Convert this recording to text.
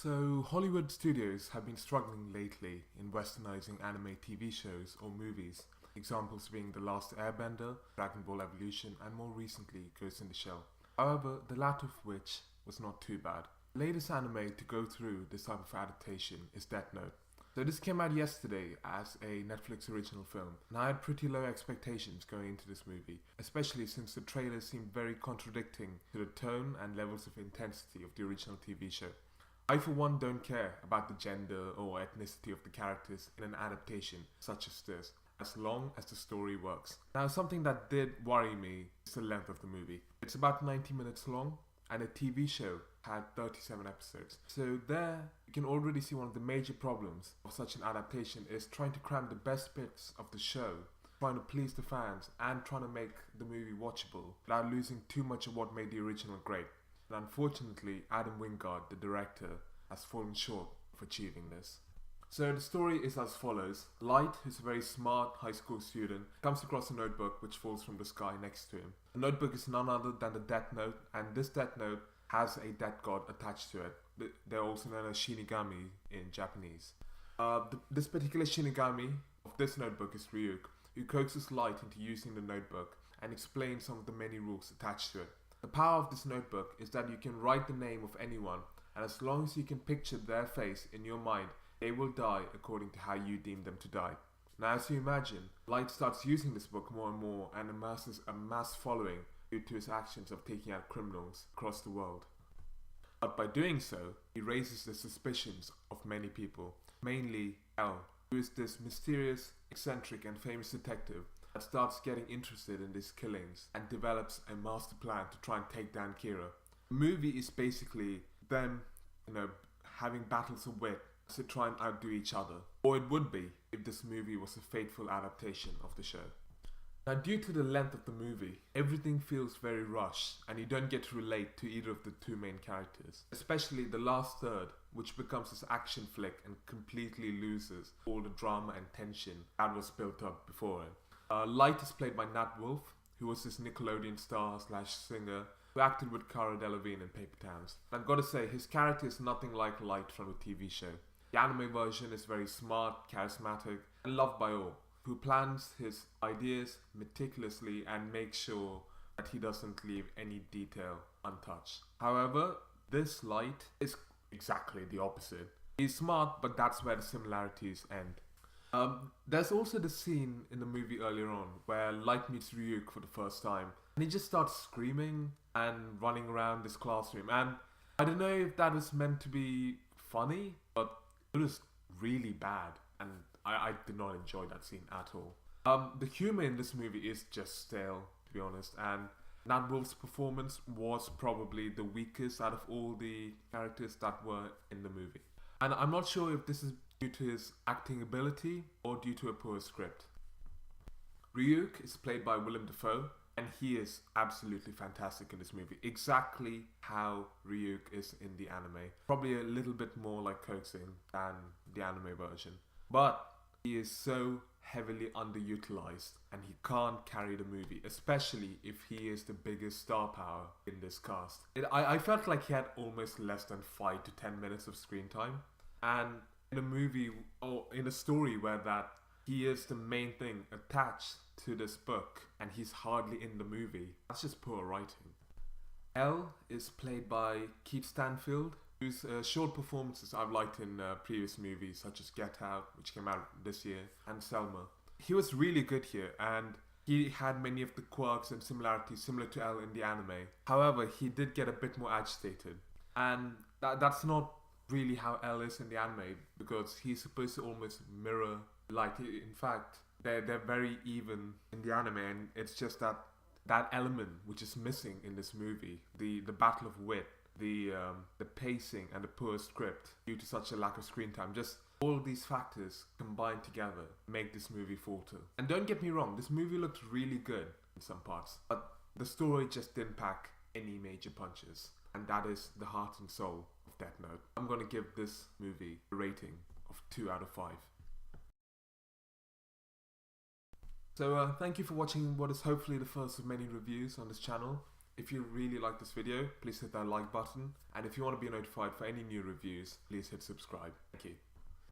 So, Hollywood studios have been struggling lately in westernizing anime TV shows or movies. Examples being The Last Airbender, Dragon Ball Evolution, and more recently, Ghost in the Shell. However, the latter of which was not too bad. The latest anime to go through this type of adaptation is Death Note. So this came out yesterday as a Netflix original film, and I had pretty low expectations going into this movie, especially since the trailers seemed very contradicting to the tone and levels of intensity of the original TV show. I for one don't care about the gender or ethnicity of the characters in an adaptation such as this, as long as the story works. Now, something that did worry me is the length of the movie. It's about 90 minutes long, and the TV show had 37 episodes. So there, you can already see one of the major problems of such an adaptation is trying to cram the best bits of the show, trying to please the fans, and trying to make the movie watchable without losing too much of what made the original great. And unfortunately, Adam Wingard, the director, has fallen short of achieving this. So the story is as follows. Light, who's a very smart high school student, comes across a notebook which falls from the sky next to him. The notebook is none other than the Death Note, and this Death Note has a death god attached to it. They're also known as Shinigami in Japanese. This particular Shinigami of this notebook is Ryuk, who coaxes Light into using the notebook and explains some of the many rules attached to it. The power of this notebook is that you can write the name of anyone, and as long as you can picture their face in your mind, they will die according to how you deem them to die. Now, as you imagine, Light starts using this book more and more and amasses a mass following due to his actions of taking out criminals across the world. But by doing so, he raises the suspicions of many people, mainly L, who is this mysterious, eccentric and famous detective that starts getting interested in these killings and develops a master plan to try and take down Kira. The movie is basically them, having battles of wit to try and outdo each other. Or it would be if this movie was a faithful adaptation of the show. Now, due to the length of the movie, everything feels very rushed and you don't get to relate to either of the two main characters. Especially the last third, which becomes this action flick and completely loses all the drama and tension that was built up before it. Light is played by Nat Wolff, who was this Nickelodeon star / singer who acted with Cara Delevingne in Paper Towns. And I've got to say, his character is nothing like Light from the TV show. The anime version is very smart, charismatic, and loved by all, who plans his ideas meticulously and makes sure that he doesn't leave any detail untouched. However, this Light is exactly the opposite. He's smart, but that's where the similarities end. There's also the scene in the movie earlier on where Light meets Ryuk for the first time, and he just starts screaming and running around this classroom, and I don't know if that was meant to be funny, but it was really bad, and I did not enjoy that scene at all. The humor in this movie is just stale, to be honest, and Nat Wolff's performance was probably the weakest out of all the characters that were in the movie. And I'm not sure if this is due to his acting ability or due to a poor script. Ryuk is played by Willem Dafoe, and he is absolutely fantastic in this movie. Exactly how Ryuk is in the anime. Probably a little bit more like coaxing than the anime version. But he is so heavily underutilized and he can't carry the movie, especially if he is the biggest star power in this cast. I felt like he had almost less than 5 to 10 minutes of screen time. And in a movie or in a story where that he is the main thing attached to this book and he's hardly in the movie, that's just poor writing. L is played by Keith Stanfield, whose short performances I've liked in previous movies such as Get Out, which came out this year, and Selma. He was really good here, and he had many of the quirks and similarities similar to L in the anime. However, he did get a bit more agitated, and that's not really how L is in the anime, because he's supposed to almost mirror Light. In fact, they're very even in the anime, and it's just that element which is missing in this movie, the battle of wit, the pacing and the poor script due to such a lack of screen time. Just all of these factors combined together make this movie falter. And don't get me wrong, this movie looked really good in some parts, but the story just didn't pack any major punches, and that is the heart and soul of Death Note. I'm going to give this movie a rating of 2 out of 5. So thank you for watching what is hopefully the first of many reviews on this channel. If you really like this video, please hit that like button, and if you want to be notified for any new reviews, please hit subscribe. Thank you.